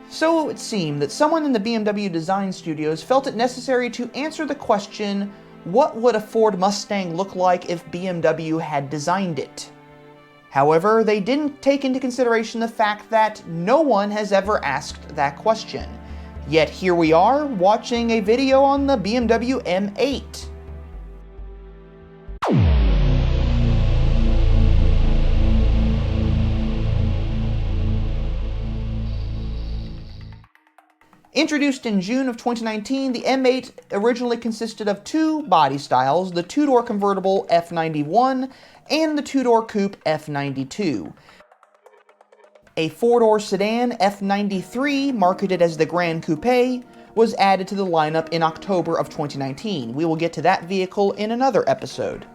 So it would seem that someone in the BMW design studios felt it necessary to answer the question, what would a Ford Mustang look like if BMW had designed it? However, they didn't take into consideration the fact that no one has ever asked that question. Yet here we are, watching a video on the BMW M8. Introduced in June of 2019, the M8 originally consisted of two body styles, the two-door convertible F91 and the two-door coupe F92. A four-door sedan F93, marketed as the Grand Coupe, was added to the lineup in October of 2019. We will get to that vehicle in another episode.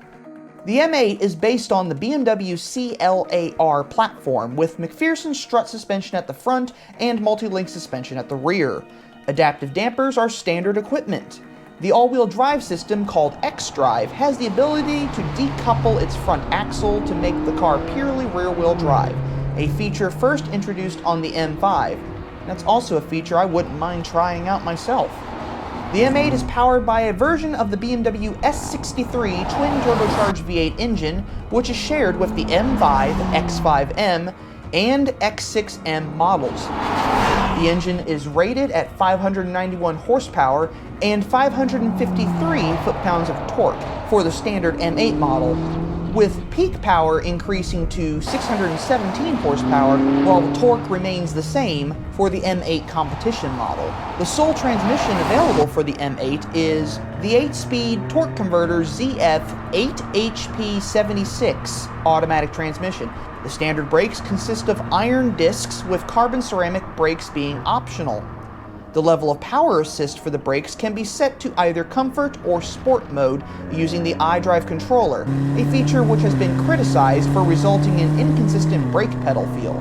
The M8 is based on the BMW CLAR platform, with McPherson strut suspension at the front and multi-link suspension at the rear. Adaptive dampers are standard equipment. The all-wheel drive system, called X-Drive, has the ability to decouple its front axle to make the car purely rear-wheel drive, a feature first introduced on the M5. That's also a feature I wouldn't mind trying out myself. The M8 is powered by a version of the BMW S63 twin-turbocharged V8 engine, which is shared with the M5, X5M, and X6M models. The engine is rated at 591 horsepower and 553 foot-pounds of torque for the standard M8 model, with peak power increasing to 617 horsepower, while the torque remains the same for the M8 Competition model. The sole transmission available for the M8 is the 8-speed torque converter ZF 8HP76 automatic transmission. The standard brakes consist of iron discs, with carbon ceramic brakes being optional. The level of power assist for the brakes can be set to either comfort or sport mode using the iDrive controller, a feature which has been criticized for resulting in inconsistent brake pedal feel.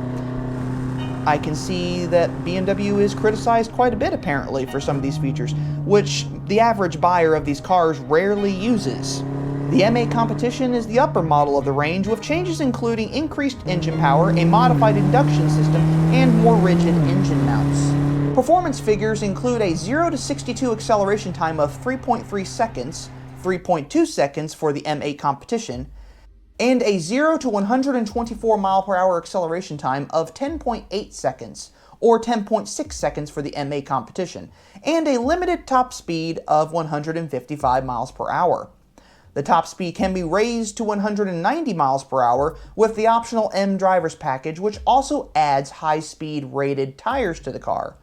I can see that BMW is criticized quite a bit apparently for some of these features, which the average buyer of these cars rarely uses. The M8 Competition is the upper model of the range, with changes including increased engine power, a modified induction system, and more rigid engine mounts. Performance figures include a 0 to 62 acceleration time of 3.3 seconds, 3.2 seconds for the M8 Competition, and a 0 to 124 mph acceleration time of 10.8 seconds, or 10.6 seconds for the M8 Competition, and a limited top speed of 155 mph. The top speed can be raised to 190 mph with the optional M Drivers package, which also adds high-speed rated tires to the car.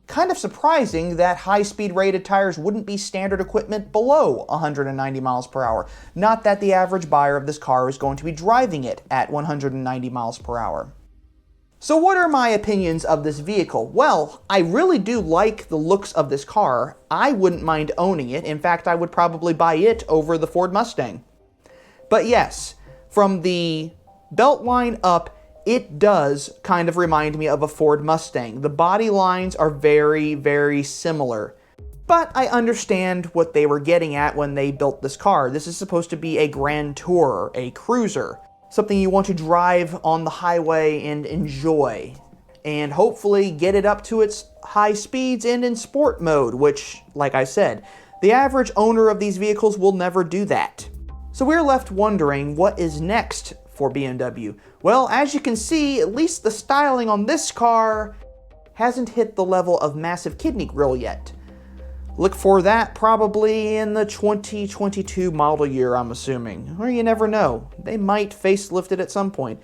Kind of surprising that high-speed rated tires wouldn't be standard equipment below 190 mph. Not that the average buyer of this car is going to be driving it at 190 mph. So what are my opinions of this vehicle? Well, I really do like the looks of this car. I wouldn't mind owning it. In fact, I would probably buy it over the Ford Mustang. But yes, from the belt line up, it does kind of remind me of a Ford Mustang. The body lines are very, very similar. But I understand what they were getting at when they built this car. This is supposed to be a grand tourer, a cruiser, something you want to drive on the highway and enjoy, and hopefully get it up to its high speeds and in sport mode, which, like I said, the average owner of these vehicles will never do that. So we're left wondering what is next for BMW. Well, as you can see, at least the styling on this car hasn't hit the level of massive kidney grille yet. Look for that probably in the 2022 model year, I'm assuming. Or you never know. They might facelift it at some point.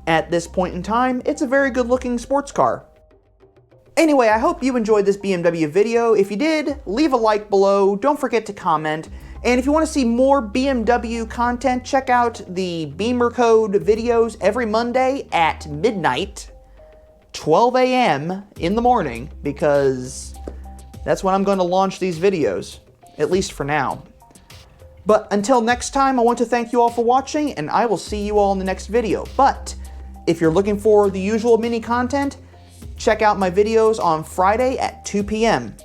At this point in time, it's a very good looking sports car. Anyway, I hope you enjoyed this BMW video. If you did, leave a like below. Don't forget to comment. And if you want to see more BMW content, check out the Bimmer Code videos every Monday at midnight, 12 a.m. in the morning, because that's when I'm going to launch these videos, at least for now. But until next time, I want to thank you all for watching, and I will see you all in the next video. But if you're looking for the usual mini content, check out my videos on Friday at 2 p.m.